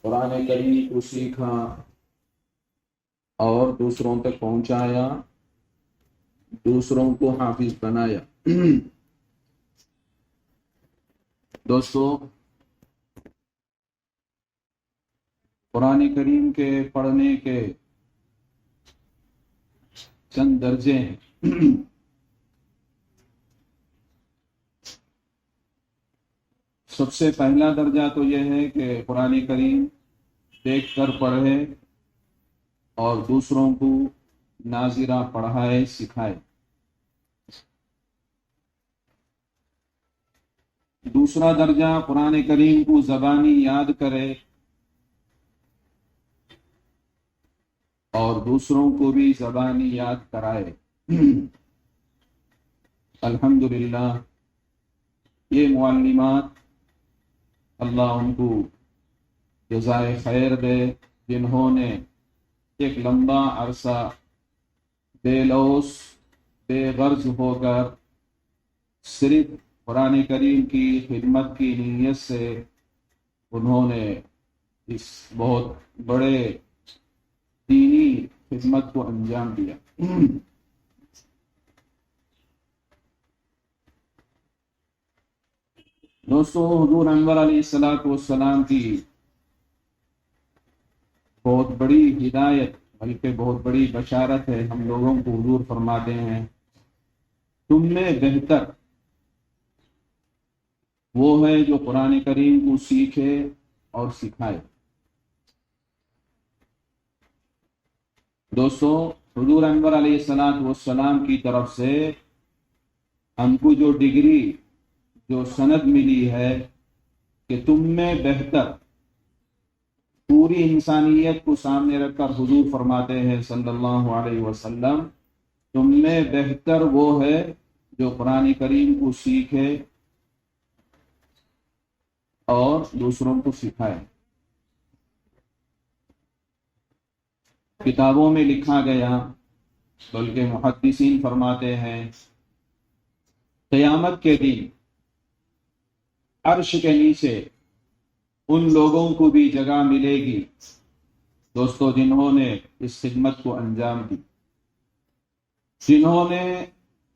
قرآن کریم کو سیکھا اور دوسروں تک پہنچایا، دوسروں کو حافظ بنایا۔ دوستو، قرآن کریم کے پڑھنے کے چند درجے ہیں۔ سب سے پہلا درجہ تو یہ ہے کہ قرآن کریم دیکھ کر پڑھے اور دوسروں کو ناظرہ پڑھائے، سکھائے۔ دوسرا درجہ قرآن کریم کو زبانی یاد کرے اور دوسروں کو بھی زبانی یاد کرائے۔ الحمدللہ یہ معلمات اللہ ان کو جزائے خیر دے، جنہوں نے ایک لمبا عرصہ بے لوث بے غرض ہو کر صرف قرآن کریم کی خدمت کی نیت سے انہوں نے اس بہت بڑے دینی خدمت کو انجام دیا۔ دوستو، حضور انور علیہ السلام کی بہت بڑی ہدایت بلکہ بہت بڑی بشارت ہے۔ ہم لوگوں کو حضور فرماتے ہیں تم میں بہتر وہ ہے جو قرآن کریم کو سیکھے اور سکھائے۔ دوستو، حضور انور علیہ السلام کی طرف سے ہم کو جو ڈگری، جو سند ملی ہے کہ تم میں بہتر، پوری انسانیت کو سامنے رکھ کر حضور فرماتے ہیں صلی اللہ علیہ وسلم، تم میں بہتر وہ ہے جو قرآن کریم کو سیکھے اور دوسروں کو سکھائے۔ کتابوں میں لکھا گیا، بلکہ محدثین فرماتے ہیں قیامت کے دن عرش کے نیچے ان لوگوں کو بھی جگہ ملے گی دوستو جنہوں نے اس خدمت کو انجام دی، جنہوں نے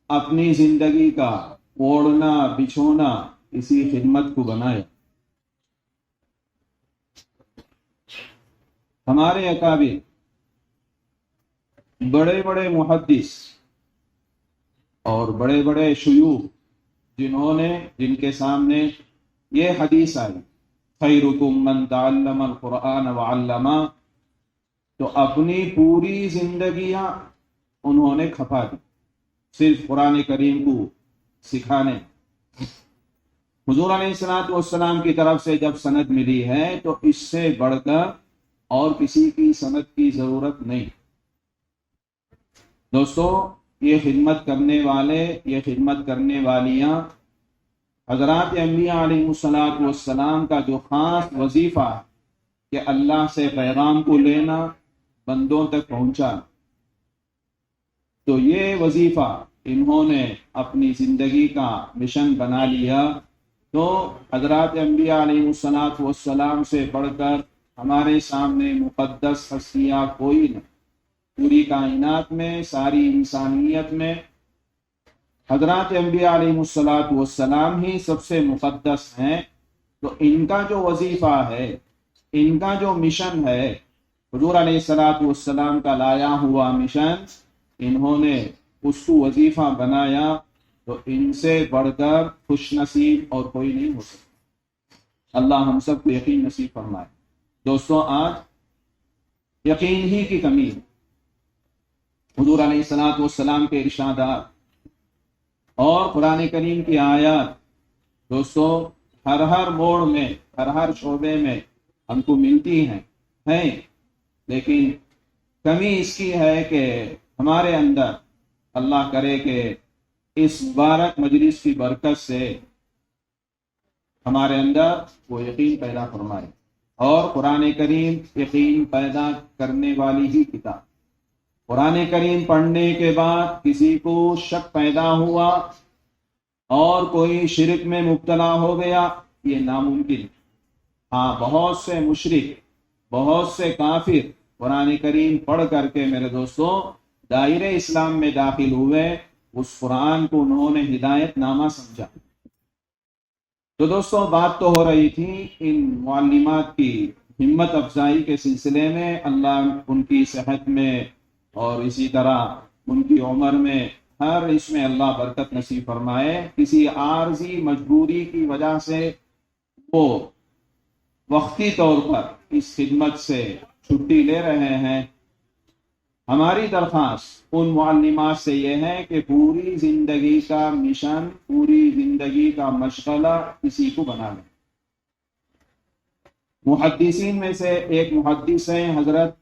اپنی زندگی کا اوڑھنا بچھونا اسی خدمت کو بنایا۔ ہمارے اکابر بڑے بڑے محدث اور بڑے بڑے شیوخ جن کے سامنے یہ حدیث آئی خیرکم من تعلم القرآن وعلمہ، تو اپنی پوری زندگیاں انہوں نے کھپا دی صرف قرآن کریم کو سکھانے۔ حضور علیہ السلام کی طرف سے جب سند ملی ہے تو اس سے بڑھ کر اور کسی کی سند کی ضرورت نہیں۔ دوستو، یہ خدمت کرنے والے، یہ خدمت کرنے والیاں حضرات انبیاء علیہ السلام کا جو خاص وظیفہ ہے کہ اللہ سے پیغام کو لینا، بندوں تک پہنچانا، تو یہ وظیفہ انہوں نے اپنی زندگی کا مشن بنا لیا۔ تو حضرات انبیاء علیہ السلام سے بڑھ کر ہمارے سامنے مقدس ہستیاں کوئی نہیں، پوری کائنات میں، ساری انسانیت میں حضرات انبیاء علیہ السلام ہی سب سے مقدس ہیں۔ تو ان کا جو وظیفہ ہے، ان کا جو مشن ہے، حضور علیہ السلام کا لایا ہوا مشن، انہوں نے اس کو وظیفہ بنایا، تو ان سے بڑھ کر خوش نصیب اور کوئی نہیں ہو سکتا۔ اللہ ہم سب کو یقین نصیب فرمائے۔ دوستو، آج یقین ہی کی کمی ہے۔ حضور علیہ السلام کے ارشادات اور قرآن کریم کی آیات دوستو ہر موڑ میں، ہر شعبے میں ہم کو ملتی ہیں، لیکن کمی اس کی ہے کہ ہمارے اندر اللہ کرے کہ اس مبارک مجلس کی برکت سے ہمارے اندر وہ یقین پیدا فرمائے۔ اور قرآن کریم یقین پیدا کرنے والی ہی کتاب۔ قرآن کریم پڑھنے کے بعد کسی کو شک پیدا ہوا اور کوئی شرک میں مبتلا ہو گیا، یہ ناممکن۔ ہاں، بہت سے مشرک بہت سے کافر قرآن کریم پڑھ کر کے میرے دوستوں دائرہ اسلام میں داخل ہوئے، اس قرآن کو انہوں نے ہدایت نامہ سمجھا۔ تو دوستوں بات تو ہو رہی تھی ان معلمات کی ہمت افزائی کے سلسلے میں، اللہ ان کی صحت میں اور اسی طرح ان کی عمر میں ہر اس میں اللہ برکت نصیب فرمائے۔ کسی عارضی مجبوری کی وجہ سے وہ وقتی طور پر اس خدمت سے چھٹی لے رہے ہیں۔ ہماری درخواست ان معلمات سے یہ ہے کہ پوری زندگی کا مشن، پوری زندگی کا مشغلہ کسی کو بنا لیں۔ محدثین میں سے ایک محدث ہیں حضرت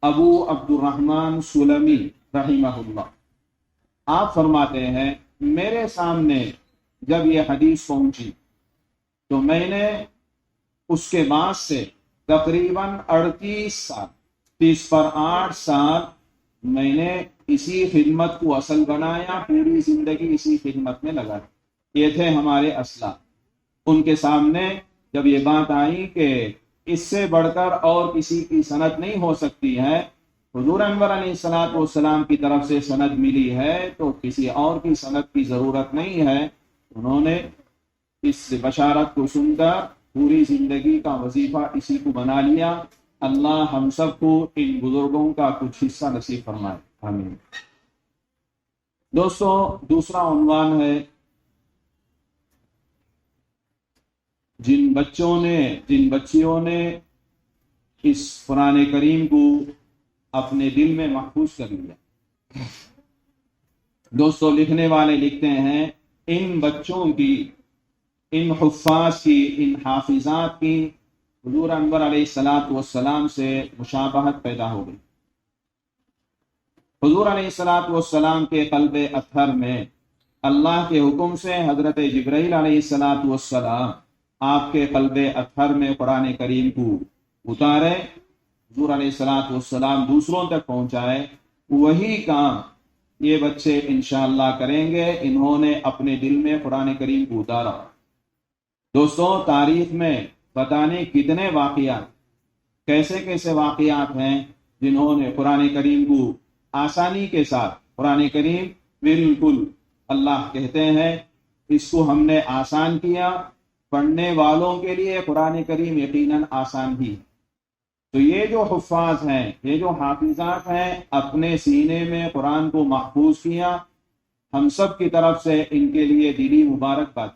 ابو عبد الرحمن سلمی رحمہ اللہ۔ آپ فرماتے ہیں میرے سامنے جب یہ حدیث پہنچی تو میں نے اس کے بعد سے تقریباً 38 سال 30 پر 8 سال میں نے اسی خدمت کو اصل بنایا، پوری زندگی اسی خدمت میں لگا۔ یہ تھے ہمارے اسلاف۔ ان کے سامنے جب یہ بات آئی کہ اس سے بڑھ کر اور کسی کی سند نہیں ہو سکتی ہے، حضور انور علیہ الصلوۃ والسلام کی طرف سے سند ملی ہے تو کسی اور کی سند کی ضرورت نہیں ہے، انہوں نے اس بشارت کو سن کر پوری زندگی کا وظیفہ اسی کو بنا لیا۔ اللہ ہم سب کو ان بزرگوں کا کچھ حصہ نصیب فرمائے، آمین۔ دوستو دوسرا عنوان ہے جن بچیوں نے اس قرآن کریم کو اپنے دل میں محفوظ کر لیا۔ دوستو لکھنے والے لکھتے ہیں ان بچوں کی، ان حفاظ کی، ان حافظات کی حضور انور علیہ الصلوۃ والسلام سے مشابہت پیدا ہو گئی۔ حضور علیہ الصلوۃ والسلام کے قلب اطہر میں اللہ کے حکم سے حضرت جبرائیل علیہ الصلوۃ والسلام آپ کے قلب اطہر میں قرآن کریم کو اتارے، حضور علیہ الصلوۃ والسلام دوسروں تک پہنچائے۔ وہی کام یہ بچے انشاءاللہ کریں گے، انہوں نے اپنے دل میں قرآن کریم کو اتارا۔ دوستوں تاریخ میں بتانے کتنے واقعات، کیسے کیسے واقعات ہیں جنہوں نے قرآن کریم کو آسانی کے ساتھ، قرآن کریم بالکل اللہ کہتے ہیں اس کو ہم نے آسان کیا، پڑھنے والوں کے لیے قرآن کریم یقیناً آسان ہی ہے۔ تو یہ جو حفاظ ہیں، یہ جو حافظات ہیں، اپنے سینے میں قرآن کو محفوظ کیا، ہم سب کی طرف سے ان کے لیے دلی مبارکباد۔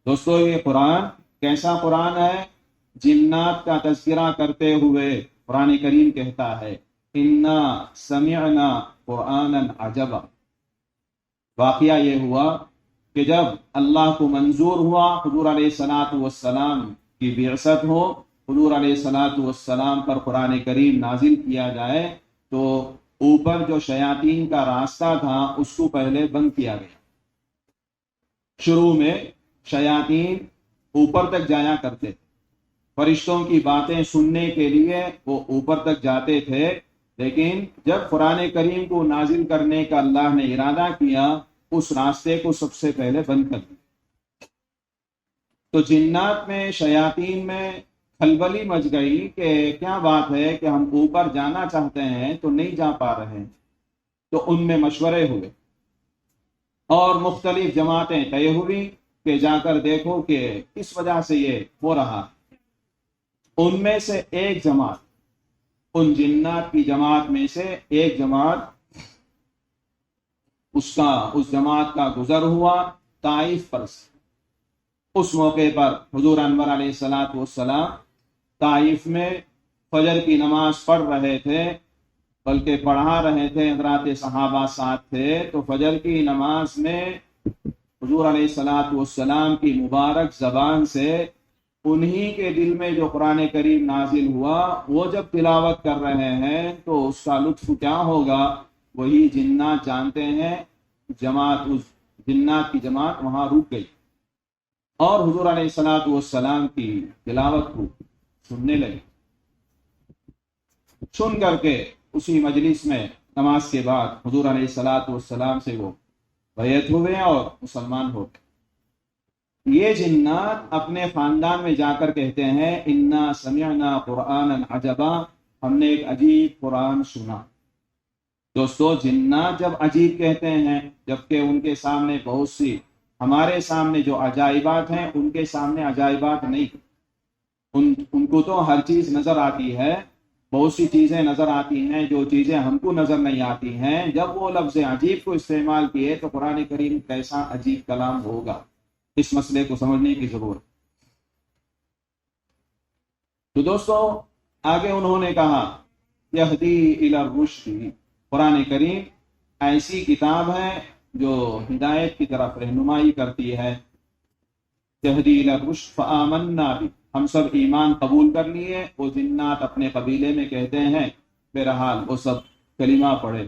دوستو یہ قرآن کیسا قرآن ہے؟ جنات کا تذکرہ کرتے ہوئے قرآن کریم کہتا ہے انا سمعنا قرآنا عجبا۔ واقعہ یہ ہوا کہ جب اللہ کو منظور ہوا حضور علیہ الصلوۃ والسلام کی بعثت ہو، حضور علیہ الصلوۃ والسلام پر قرآن کریم نازل کیا جائے، تو اوپر جو شیاطین کا راستہ تھا اس کو پہلے بند کیا گیا۔ شروع میں شیاطین اوپر تک جایا کرتے تھے، فرشتوں کی باتیں سننے کے لیے وہ اوپر تک جاتے تھے، لیکن جب قرآن کریم کو نازل کرنے کا اللہ نے ارادہ کیا اس راستے کو سب سے پہلے بند کر دیا۔ تو جنات میں، شیاطین میں کھلبلی مچ گئی کہ کیا بات ہے کہ ہم اوپر جانا چاہتے ہیں تو نہیں جا پا رہے ہیں۔ تو ان میں مشورے ہوئے اور مختلف جماعتیں طے ہوئی کہ جا کر دیکھو کہ کس وجہ سے یہ ہو رہا۔ ان میں سے ایک جماعت، ان جنات کی جماعت میں سے ایک جماعت، اس جماعت کا گزر ہوا طائف پر سے۔ اس موقع پر حضور انور علیہ الصلوۃ والسلام طائف میں فجر کی نماز پڑھ رہے تھے، بلکہ پڑھا رہے تھے، حضرات صحابہ ساتھ تھے۔ تو فجر کی نماز میں حضور علیہ الصلوۃ والسلام کی مبارک زبان سے انہی کے دل میں جو قرآن کریم نازل ہوا وہ جب تلاوت کر رہے ہیں تو اس کا لطف کیا ہوگا، وہی جنات جانتے ہیں۔ اس جنات کی جماعت وہاں رک گئی اور حضور علیہ الصلوۃ والسلام کی تلاوت کو سننے لگے۔ سن کر کے اسی مجلس میں نماز کے بعد حضور علیہ الصلوۃ والسلام سے وہ بیعت ہوئے اور مسلمان ہو گئے۔ یہ جنات اپنے خاندان میں جا کر کہتے ہیں انا سمعنا قرآنا عجبا، ہم نے ایک عجیب قرآن سنا۔ دوستو جنات جب عجیب کہتے ہیں جبکہ ان کے سامنے بہت سی ہمارے سامنے جو عجائبات ہیں ان کے سامنے عجائبات نہیں، ان کو تو ہر چیز نظر آتی ہے، بہت سی چیزیں نظر آتی ہیں جو چیزیں ہم کو نظر نہیں آتی ہیں، جب وہ لفظ عجیب کو استعمال کیے تو قرآن کریم کیسا عجیب کلام ہوگا، اس مسئلے کو سمجھنے کی ضرورت۔ تو دوستو آگے انہوں نے کہا یہدی الی الرشد، قرآن کریم ایسی کتاب ہے جو ہدایت کی طرف رہنمائی کرتی ہے۔ یہدی الی الرشد فآمنا بہ، ہم سب ایمان قبول کر لیے۔ وہ جنات اپنے قبیلے میں کہتے ہیں، بہرحال وہ سب کلمہ پڑھے۔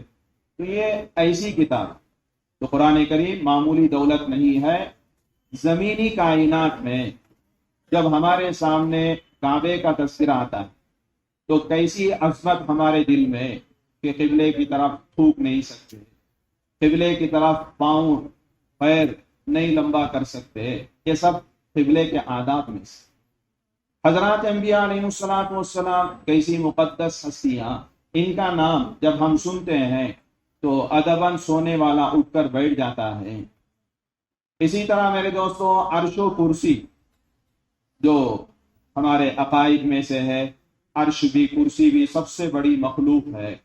تو یہ ایسی کتاب، تو قرآن کریم معمولی دولت نہیں ہے۔ زمینی کائنات میں جب ہمارے سامنے کعبے کا تذکرہ آتا ہے تو کیسی عظمت ہمارے دل میں کہ قبلے کی طرف تھوک نہیں سکتے، قبلے کی طرف پاؤں پیر نہیں لمبا کر سکتے، یہ سب قبلے کے آداب میں سے۔ حضرات انبیاء علیہ الصلوۃ والسلام کیسی مقدس ہستیاں، ان کا نام جب ہم سنتے ہیں تو ادباً سونے والا اٹھ کر بیٹھ جاتا ہے۔ اسی طرح میرے دوستو عرش و کرسی جو ہمارے عقائد میں سے ہے، عرش بھی کرسی بھی سب سے بڑی مخلوق ہے،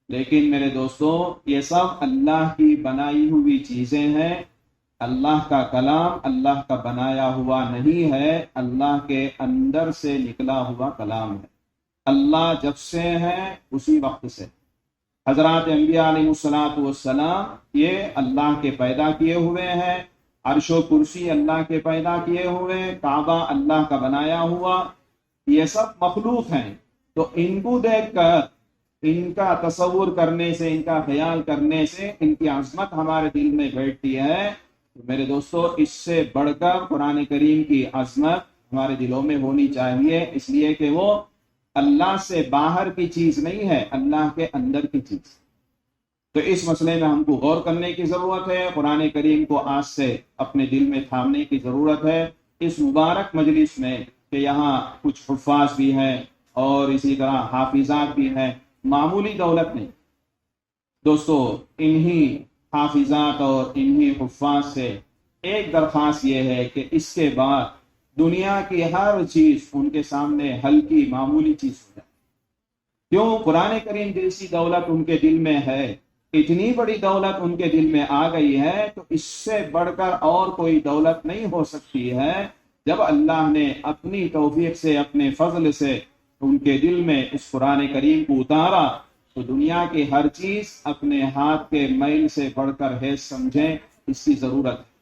لیکن میرے دوستو یہ سب اللہ کی بنائی ہوئی چیزیں ہیں، اللہ کا کلام اللہ کا بنایا ہوا نہیں ہے، اللہ کے اندر سے نکلا ہوا کلام ہے۔ اللہ جب سے ہے اسی وقت سے، حضرات انبیاء علیہ الصلوۃ والسلام یہ اللہ کے پیدا کیے ہوئے ہیں، عرش و کرسی اللہ کے پیدا کیے ہوئے، کعبہ اللہ کا بنایا ہوا، یہ سب مخلوق ہیں۔ تو ان کو دیکھ کر، ان کا تصور کرنے سے، ان کا خیال کرنے سے ان کی عظمت ہمارے دل میں بیٹھتی ہے۔ تو میرے دوستو اس سے بڑھ کر قرآن کریم کی عظمت ہمارے دلوں میں ہونی چاہیے، اس لیے کہ وہ اللہ سے باہر کی چیز نہیں ہے، اللہ کے اندر کی چیز۔ تو اس مسئلے میں ہم کو غور کرنے کی ضرورت ہے، قرآن کریم کو آج سے اپنے دل میں تھامنے کی ضرورت ہے۔ اس مبارک مجلس میں کہ یہاں کچھ حفاظ بھی ہیں اور اسی طرح حافظات بھی ہیں، معمولی دولت نہیں دوستو، انہی حافظات اور انہی حفاظ سے ایک درخواست یہ ہے کہ اس کے بعد دنیا کی ہر چیز ان کے سامنے ہلکی معمولی چیز ہو جائے۔ کیوں؟ قرآن کریم جیسی دولت ان کے دل میں ہے، اتنی بڑی دولت ان کے دل میں آ گئی ہے، تو اس سے بڑھ کر اور کوئی دولت نہیں ہو سکتی ہے۔ جب اللہ نے اپنی توفیق سے، اپنے فضل سے ان کے دل میں اس قرآن کریم کو اتارا، تو دنیا کی ہر چیز اپنے ہاتھ کے میل سے بڑھ کر ہے سمجھیں، اس کی ضرورت ہے۔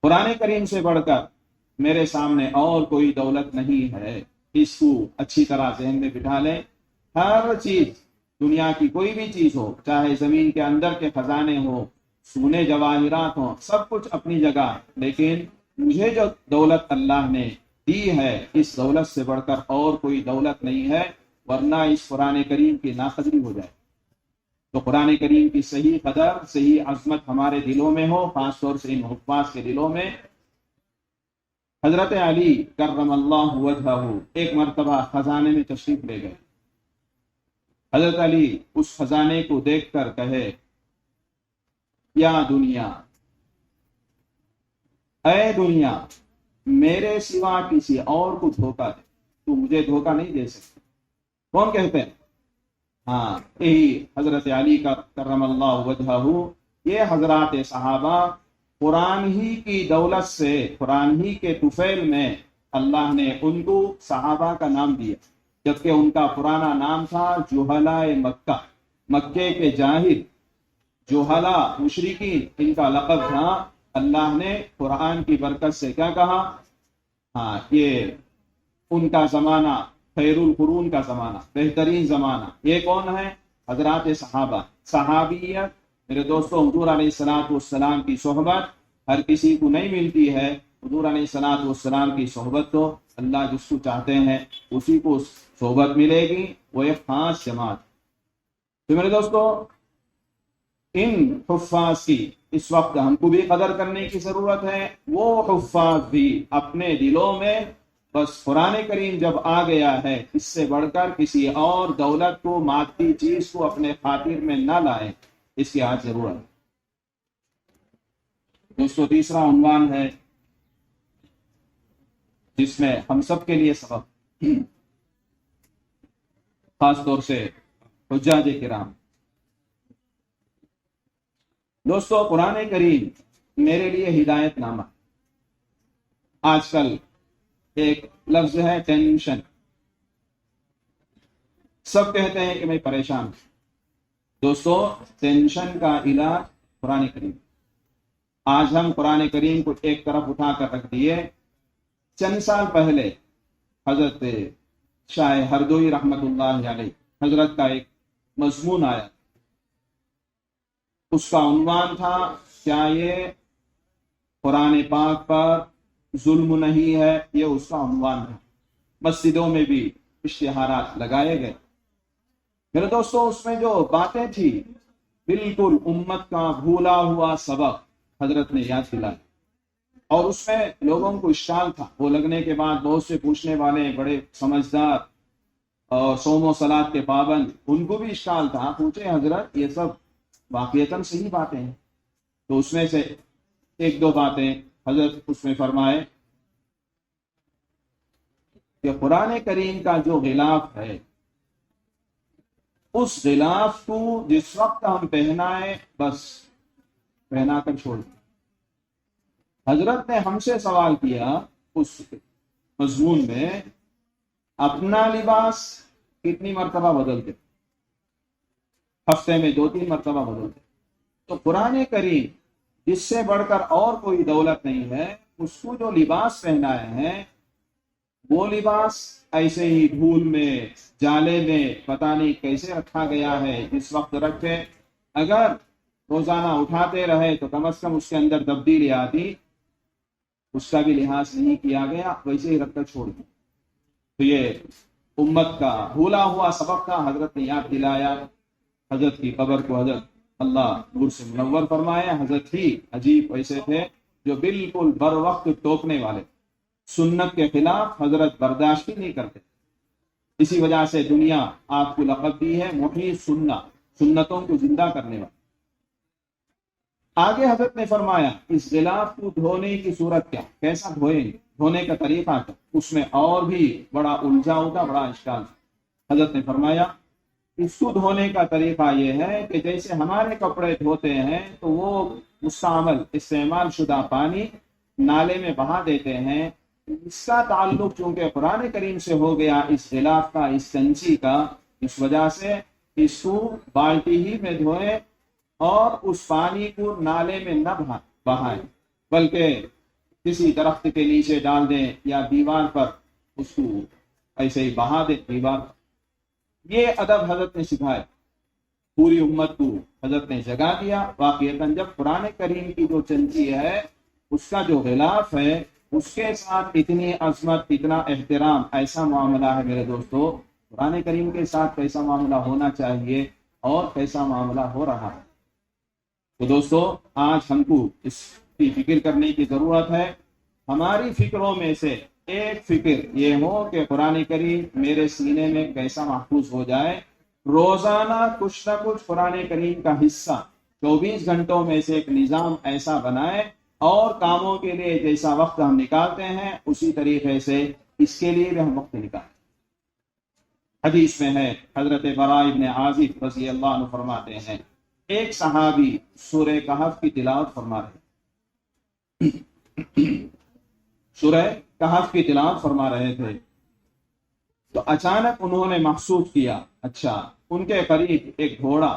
قرآن کریم سے بڑھ کر میرے سامنے اور کوئی دولت نہیں ہے، اس کو اچھی طرح ذہن میں بٹھا لیں۔ ہر چیز، دنیا کی کوئی بھی چیز ہو، چاہے زمین کے اندر کے خزانے ہو، سونے جواہرات ہوں، سب کچھ اپنی جگہ، لیکن مجھے جو دولت اللہ نے دی ہے، اس دولت سے بڑھ کر اور کوئی دولت نہیں ہے، ورنہ اس قرآن کریم کی ناقدری ہو جائے۔ تو قرآن کریم کی صحیح قدر، صحیح عظمت ہمارے دلوں میں ہو، خاص طور سے ان حفاظ کے دلوں میں۔ حضرت علی کرم اللہ وجہہ ایک مرتبہ خزانے میں تشریف لے گئے۔ حضرت علی اس خزانے کو دیکھ کر کہے، یا دنیا، اے دنیا، میرے سوا کسی اور کو دھوکہ دے، تو مجھے دھوکہ نہیں دے سکتے۔ کون کہتے ہیں؟ ہاں، یہی حضرت علی کا کرم اللہ وجہہ۔ یہ حضرات صحابہ قرآن ہی کی دولت سے، قرآن ہی کے طفیل میں اللہ نے ان کو صحابہ کا نام دیا، جبکہ ان کا پرانا نام تھا جہلاء مکہ، مکے کے جاہل، جہلاء مشرکین، ان کا لقب تھا۔ اللہ نے قرآن کی برکت سے کیا کہا؟ ہاں، یہ ان کا زمانہ خیر القرون کا زمانہ، بہترین زمانہ۔ یہ کون ہے؟ حضرات صحابہ۔ صحابیت میرے دوستو، حضور علیہ الصلوۃ والسلام کی صحبت ہر کسی کو نہیں ملتی ہے۔ حضور علیہ الصلوۃ والسلام کی صحبت تو اللہ جس کو چاہتے ہیں اسی کو صحبت ملے گی، وہ ایک خاص جماعت۔ تو میرے دوستو ان حفاظ کی اس وقت ہم کو بھی قدر کرنے کی ضرورت ہے، وہ حفاظ بھی اپنے دلوں میں بس قرآن کریم جب آ گیا ہے اس سے بڑھ کر کسی اور دولت کو، مادی چیز کو اپنے خاطر میں نہ لائیں، اس کی آج ضرورت ہے۔ دوستو تیسرا عنوان ہے جس میں ہم سب کے لیے سبق، خاص طور سے حجاج کرام۔ دوستو قرآن کریم میرے لیے ہدایت نامہ۔ آج کل ایک لفظ ہے ٹینشن، سب کہتے ہیں کہ میں پریشان ہوں۔ دوستو ٹینشن کا علاج قرآن کریم۔ آج ہم قرآن کریم کو ایک طرف اٹھا کر رکھ دیے۔ چند سال پہلے حضرت شاہ ہردوئی رحمت اللہ علیہ حضرت کا ایک مضمون آیا، اس کا عنوان تھا کیا یہ قرآن پاک پر ظلم نہیں ہے، یہ اس کا عنوان تھا۔ مسجدوں میں بھی اشتہارات لگائے گئے۔ میرے دوستو اس میں جو باتیں تھی بالکل امت کا بھولا ہوا سبق حضرت نے یاد دلایا، اور اس میں لوگوں کو اشکال تھا۔ وہ لگنے کے بعد بہت سے پوچھنے والے بڑے سمجھدار اور صوم و صلات کے پابند، ان کو بھی اشکال تھا۔ پوچھے حضرت یہ سب واقعتاً صحیح باتیں ہیں؟ تو اس میں سے ایک دو باتیں حضرت اس میں فرمائے کہ قرآن کریم کا جو غلاف ہے، اس غلاف کو جس وقت ہم پہنائے بس پہنا کر چھوڑ دیں۔ حضرت نے ہم سے سوال کیا اس مضمون میں، اپنا لباس کتنی مرتبہ بدلتے؟ ہفتے میں 2-3 مرتبہ بدلتے۔ تو قرآن کریم جس سے بڑھ کر اور کوئی دولت نہیں ہے، اس کو جو لباس پہنائے ہیں وہ لباس ایسے ہی دھول میں، جالے میں پتہ نہیں کیسے رکھا گیا ہے۔ اس وقت رکھے، اگر روزانہ اٹھاتے رہے تو کم از کم اس کے اندر تبدیلی آتی، اس کا بھی لحاظ نہیں کیا گیا، ویسے ہی رکھ کر چھوڑ دیا۔ تو یہ امت کا بھولا ہوا سبق تھا، حضرت نے یاد دلایا۔ حضرت کی قبر کو حضرت اللہ نور سے منور فرمایا۔ حضرت ہی عجیب ایسے تھے جو بالکل بر وقت ٹوکنے والے، سنت کے خلاف حضرت برداشت ہی نہیں کرتے۔ اسی وجہ سے دنیا آپ کو لقب دی ہے محیی سنت، سنتوں کو زندہ کرنے والا۔ آگے حضرت نے فرمایا اس غلاف کو دھونے کی صورت کیا، کیسا دھوئیں گے، دھونے کا طریقہ کیا؟ اس میں اور بھی بڑا الجھا ہوتا، بڑا اشکال تھا۔ حضرت نے فرمایا اس کو دھونے کا طریقہ یہ ہے کہ جیسے ہمارے کپڑے دھوتے ہیں تو وہ مستعمل استعمال شدہ پانی نالے میں بہا دیتے ہیں، اس کا تعلق چونکہ قرآن کریم سے ہو گیا، اس غلاف کا، اس کنچی کا، اس وجہ سے اس کو بالٹی ہی میں دھوئیں اور اس پانی کو نالے میں نہ بہائیں، بلکہ کسی درخت کے نیچے ڈال دیں یا دیوار پر اس کو ایسے ہی بہا دیں دیوار پر۔ یہ ادب حضرت نے سکھایا، پوری امت کو حضرت نے جگا دیا۔ واقعتاً جب قرآن کریم کی جو چنچی ہے، اس کا جو غلاف ہے، اس کے ساتھ اتنی عظمت، اتنا احترام، ایسا معاملہ ہے میرے دوستو، قرآن کریم کے ساتھ کیسا معاملہ ہونا چاہیے اور کیسا معاملہ ہو رہا ہے۔ تو دوستو آج ہم کو اس کی فکر کرنے کی ضرورت ہے۔ ہماری فکروں میں سے ایک فکر یہ ہو کہ قرآن کریم میرے سینے میں کیسا محفوظ ہو جائے۔ روزانہ کچھ نہ کچھ قرآن کریم کا حصہ 24 گھنٹوں میں سے ایک نظام ایسا بنائے، اور کاموں کے لیے جیسا وقت ہم نکالتے ہیں اسی طریقے سے اس کے لیے بھی ہم وقت نکالیں۔ حدیث میں ہے، حضرت براء ابن عازب رضی اللہ عنہ فرماتے ہیں، ایک صحابی سورہ کہف کی تلاوت فرما رہے سورہ کہف کی تلاوت فرما رہے تھے، تو اچانک انہوں نے محسوس کیا، اچھا ان کے قریب ایک گھوڑا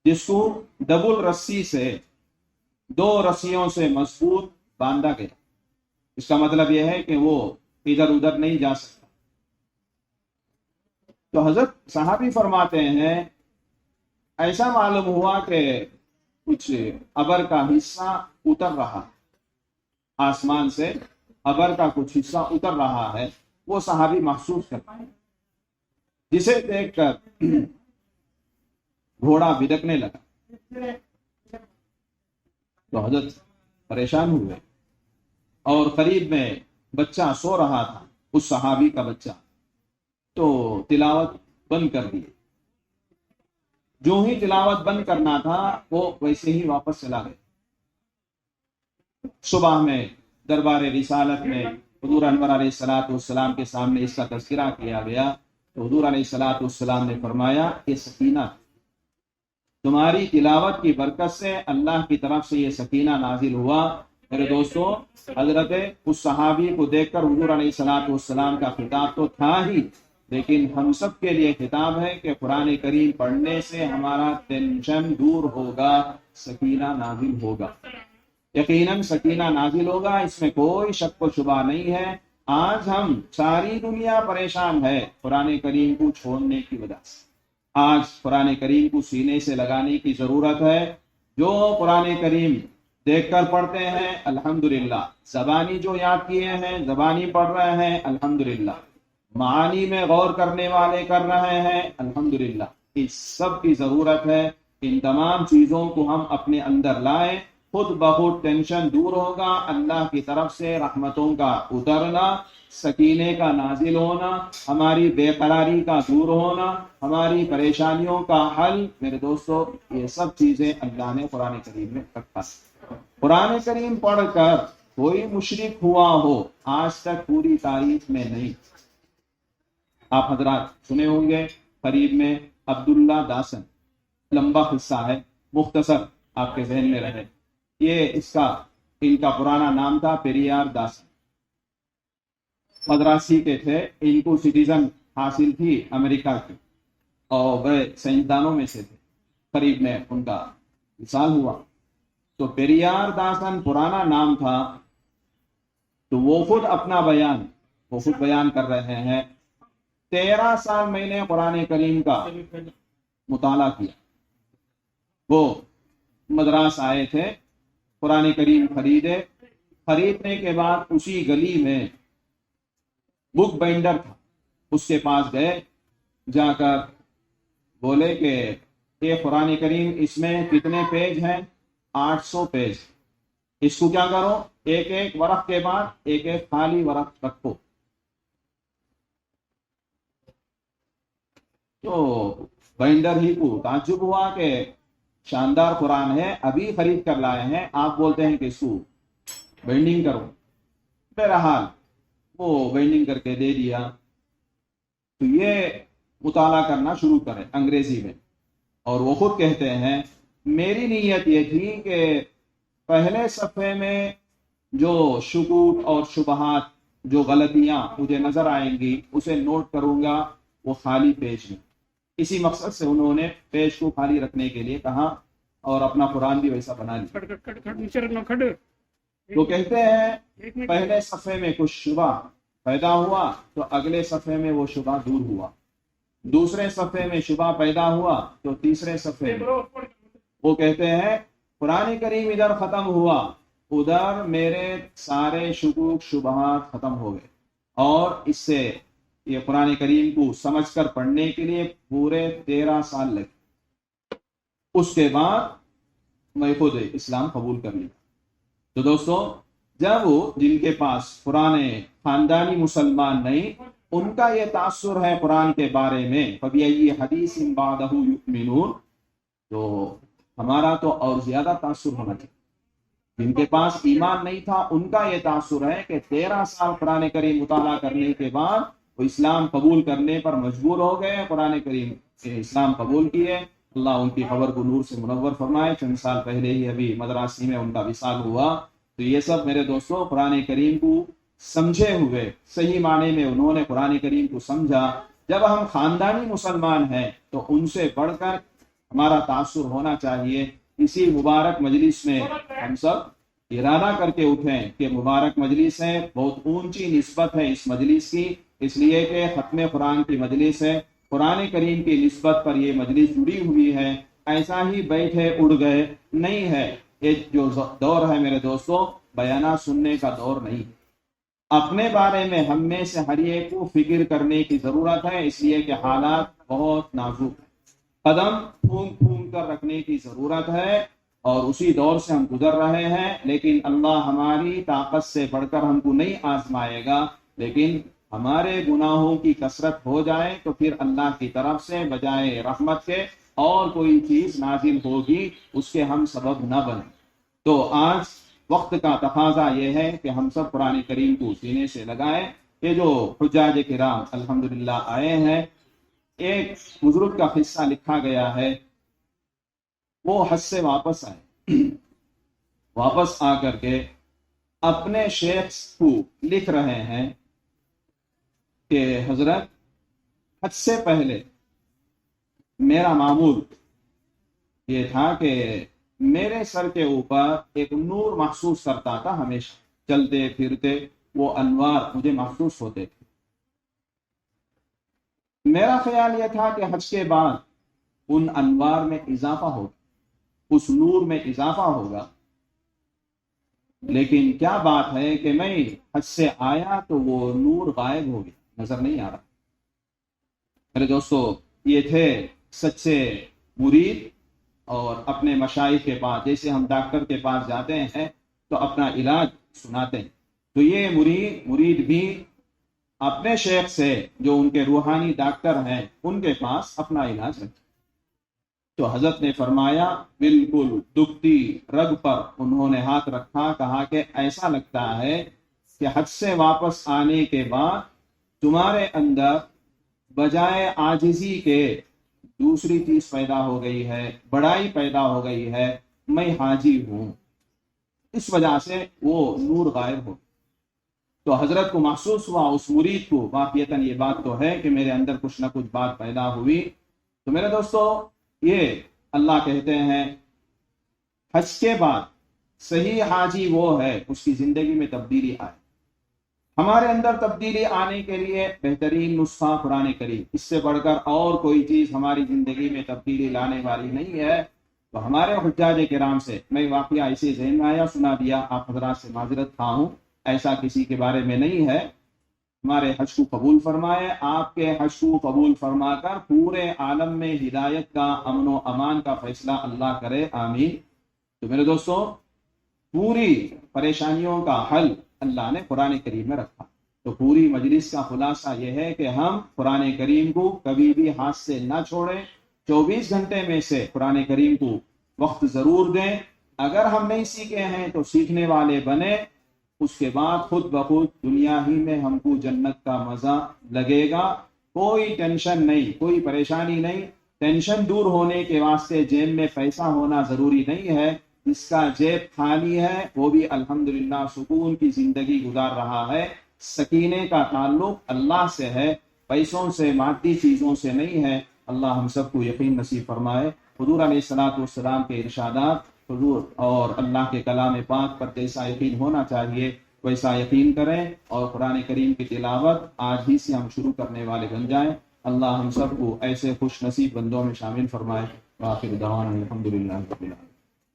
جس کو ڈبل رسی سے، 2 رسیوں سے مضبوط باندھا گیا۔ اس کا مطلب یہ ہے کہ وہ ادھر ادھر نہیں جا سکتا۔ تو حضرت صحابی فرماتے ہیں ایسا معلوم ہوا کہ کچھ ابر کا حصہ اتر رہا، آسمان سے ابر کا کچھ حصہ اتر رہا ہے، وہ صحابی محسوس کر پائے، جسے دیکھ کر گھوڑا بھڑکنے لگا۔ تو حضرت پریشان ہوئے اور قریب میں بچہ سو رہا تھا، اس صحابی کا بچہ، تو تلاوت بند کر دی۔ جو ہی تلاوت بند کرنا تھا وہ ویسے ہی واپس چلا گیا۔ صبح میں دربار رسالت میں حضور انور علیہ الصلوۃ والسلام کے سامنے اس کا تذکرہ کیا گیا تو حضور علیہ الصلوۃ والسلام نے فرمایا یہ سکینہ، تمہاری تلاوت کی برکت سے اللہ کی طرف سے یہ سکینہ نازل ہوا۔ میرے دوستو، حضرت اس صحابی کو دیکھ کر حضور علیہ الصلوۃ والسلام کا خطاب تو تھا ہی، لیکن ہم سب کے لیے خطاب ہے کہ قرآن کریم پڑھنے سے ہمارا ٹینشن دور ہوگا، سکینہ نازل ہوگا، یقیناً سکینہ نازل ہوگا، اس میں کوئی شک و شبہ نہیں ہے۔ آج ہم ساری دنیا پریشان ہے قرآن کریم کو چھوڑنے کی وجہ سے۔ آج قرآن کریم کو سینے سے لگانے کی ضرورت ہے۔ جو قرآن کریم دیکھ کر پڑھتے ہیں الحمدللہ، زبانی جو یاد کیے ہیں زبانی پڑھ رہے ہیں الحمدللہ، معانی میں غور کرنے والے کر رہے ہیں الحمدللہ، اس سب کی ضرورت ہے۔ ان تمام چیزوں کو ہم اپنے اندر لائیں، خود بخود ٹینشن دور ہوگا، اللہ کی طرف سے رحمتوں کا اترنا، سکینے کا نازل ہونا، ہماری بے قراری کا دور ہونا، ہماری پریشانیوں کا حل۔ میرے دوستو، یہ سب چیزیں اللہ نے قرآن کریم میں رکھا۔ قرآن کریم پڑھ کر کوئی مشرک ہوا ہو آج تک پوری تاریخ میں نہیں۔ آپ حضرات سنے ہوں گے، قریب میں عبداللہ داسن، لمبا قصہ ہے، مختصر آپ کے ذہن میں رہے۔ یہ ان کا پرانا نام تھا پیریار داسن، مدراسی کے تھے، ان کو سٹیزن حاصل تھی امریکہ کی اور وہ سائنسدانوں میں سے تھے۔ قریب میں ان کا وصال ہوا تو پیریار داسن پرانا نام تھا، تو وہ خود اپنا بیان کر رہے ہیں 13 سال میں نے قرآن کریم کا مطالعہ کیا۔ وہ مدراس آئے تھے، قرآن کریم خریدنے کے بعد اسی گلی میں بک بائنڈر تھا، اس کے پاس گئے، جا کر بولے کہ یہ قرآن کریم اس میں کتنے پیج ہیں؟ 800 پیج، اس کو کیا کرو، ایک ایک ورق کے بعد ایک ایک خالی ورق رکھو۔ تو بائنڈر ہی کو تعجب ہوا کہ شاندار قرآن ہے، ابھی خرید کر لائے ہیں، آپ بولتے ہیں کہ اس کو بائنڈنگ کرو۔ بہرحال وہ بائنڈنگ کر کے دے دیا، تو یہ مطالعہ کرنا شروع کرے انگریزی میں، اور وہ خود کہتے ہیں میری نیت یہ تھی کہ پہلے صفحے میں جو شکوک اور شبہات، جو غلطیاں مجھے نظر آئیں گی اسے نوٹ کروں گا وہ خالی پیج میں۔ اسی مقصد سے انہوں نے پیج کو خالی رکھنے کے لیے کہا اور اپنا قرآن بھی ویسا بنا لیا۔ تو کہتے ہیں پہلے صفحے میں کچھ شبہ پیدا ہوا تو اگلے صفحے میں وہ شبہ دور ہوا، دوسرے صفحے میں شبہ پیدا ہوا تو تیسرے صفحے میں۔ وہ کہتے ہیں قرآن کریم ادھر ختم ہوا، ادھر میرے سارے شکوک شبہات ختم ہو گئے، اور اس سے یہ قرآن کریم کو سمجھ کر پڑھنے کے لیے پورے 13 سال لگے۔ اس کے بعد میں خود اسلام قبول کر لیا۔ تو دوستو، جب جن کے پاس پرانے خاندانی مسلمان نہیں، ان کا یہ تاثر ہے قرآن کے بارے میں، فَبِأَيِّ حَدِيثٍ بَعْدَهُ يُؤْمِنُونَ، تو ہمارا تو اور زیادہ تاثر ہونا چاہیے۔ جن کے پاس ایمان نہیں تھا ان کا یہ تاثر ہے کہ 13 سال قرآن کریم مطالعہ کرنے کے بعد وہ اسلام قبول کرنے پر مجبور ہو گئے، قرآن کریم سے اسلام قبول کیے۔ اللہ ان کی خبر کو نور سے منور فرمائے۔ چند سال پہلے ہی ابھی مدراسی میں ان کا وصال ہوا۔ تو یہ سب میرے دوستوں قرآن کریم کو سمجھے ہوئے، صحیح معنی میں انہوں نے قرآن کریم کو سمجھا۔ جب ہم خاندانی مسلمان ہیں تو ان سے بڑھ کر ہمارا تاثر ہونا چاہیے۔ اسی مبارک مجلس میں ہم سب ارادہ کر کے اٹھیں کہ مبارک مجلس ہے، بہت اونچی نسبت ہے اس مجلس کی، اس لیے کہ ختم قرآن کی مجلس ہے، قرآن کریم کی نسبت پر یہ مجلس جڑی ہوئی ہے۔ ایسا ہی بیٹھے اڑ گئے نہیں ہے۔ یہ جو دور ہے میرے دوستوں، بیانات سننے کا دور نہیں۔ اپنے بارے میں ہم میں سے ہر ایک کو فکر کرنے کی ضرورت ہے، اس لیے کہ حالات بہت نازک ہیں۔ قدم پھونک پھونک کر رکھنے کی ضرورت ہے، اور اسی دور سے ہم گزر رہے ہیں، لیکن اللہ ہماری طاقت سے بڑھ کر ہم کو نہیں آزمائے گا، لیکن ہمارے گناہوں کی کثرت ہو جائے تو پھر اللہ کی طرف سے بجائے رحمت کے اور کوئی چیز نازل ہوگی، اس کے ہم سبب نہ بنیں۔ تو آج وقت کا تقاضا یہ ہے کہ ہم سب قرآن کریم کو سینے سے لگائیں۔ کہ جو حجاج کرام الحمدللہ آئے ہیں، ایک بزرگ کا قصہ لکھا گیا ہے، وہ حج سے واپس آئے، واپس آ کر کے اپنے شیخ کو لکھ رہے ہیں کہ حضرت، حج سے پہلے میرا معمول یہ تھا کہ میرے سر کے اوپر ایک نور محسوس کرتا تھا، ہمیشہ چلتے پھرتے وہ انوار مجھے محسوس ہوتے تھے۔ میرا خیال یہ تھا کہ حج کے بعد ان انوار میں اضافہ ہوگا، اس نور میں اضافہ ہوگا، لیکن کیا بات ہے کہ میں حج سے آیا تو وہ نور غائب ہو گیا، نظر نہیں آ رہا۔ میرے دوستو، یہ تھے سچے مرید، اور اپنے مشائخ کے پاس، جیسے ہم ڈاکٹر کے پاس جاتے ہیں تو اپنا علاج سناتے ہیں، تو یہ مرید بھی اپنے شیخ سے جو ان کے روحانی ڈاکٹر ہیں ان کے پاس اپنا علاج رکھتے۔ تو حضرت نے فرمایا، بالکل دکھتی رگ پر انہوں نے ہاتھ رکھا، کہا کہ ایسا لگتا ہے کہ حج سے واپس آنے کے بعد تمہارے اندر بجائے عاجزی کے دوسری چیز پیدا ہو گئی ہے، بڑائی پیدا ہو گئی ہے، میں حاجی ہوں، اس وجہ سے وہ نور غائب ہو۔ تو حضرت کو محسوس ہوا، اس مرید کو واقعتاً یہ بات تو ہے کہ میرے اندر کچھ نہ کچھ بات پیدا ہوئی۔ تو میرے دوستو، یہ اللہ کہتے ہیں حج کے بعد صحیح حاجی وہ ہے اس کی زندگی میں تبدیلی آئے۔ ہمارے اندر تبدیلی آنے کے لیے بہترین نسخہ قرآن کریم، اس سے بڑھ کر اور کوئی چیز ہماری زندگی میں تبدیلی لانے والی نہیں ہے۔ تو ہمارے حجاج کرام سے میں واقعہ ایسے ذہن میں آیا، سنا دیا، آپ حضرات سے معذرت خواہ ہوں، ایسا کسی کے بارے میں نہیں ہے۔ ہمارے حج کو قبول فرمائے، آپ کے حج کو قبول فرما کر پورے عالم میں ہدایت کا، امن و امان کا فیصلہ اللہ کرے، آمین۔ تو میرے دوستو، پوری پریشانیوں کا حل اللہ نے قرآن کریم میں رکھا۔ تو پوری مجلس کا خلاصہ یہ ہے کہ ہم قرآن کریم کو کبھی بھی ہاتھ سے نہ چھوڑیں، 24 گھنٹے میں سے قرآن کریم کو وقت ضرور دیں۔ اگر ہم نہیں سیکھے ہیں تو سیکھنے والے بنیں، اس کے بعد خود بخود دنیا ہی میں ہم کو جنت کا مزہ لگے گا۔ کوئی ٹینشن نہیں، کوئی پریشانی نہیں۔ ٹینشن دور ہونے کے واسطے جیب میں پیسہ ہونا ضروری نہیں ہے، جس کا جیب خالی ہے وہ بھی الحمدللہ سکون کی زندگی گزار رہا ہے۔ سکینے کا تعلق اللہ سے ہے، پیسوں سے، مادی چیزوں سے نہیں ہے۔ اللہ ہم سب کو یقین نصیب فرمائے۔ حضور علیہ الصلوۃ والسلام کے ارشادات، حضور اور اللہ کے کلام پاک پر جیسا یقین ہونا چاہیے ویسا یقین کریں، اور قرآن کریم کی تلاوت آج ہی سے ہم شروع کرنے والے بن جائیں۔ اللہ ہم سب کو ایسے خوش نصیب بندوں میں شامل فرمائے۔ وآخر دعوانا الحمدللہ رب العالمین۔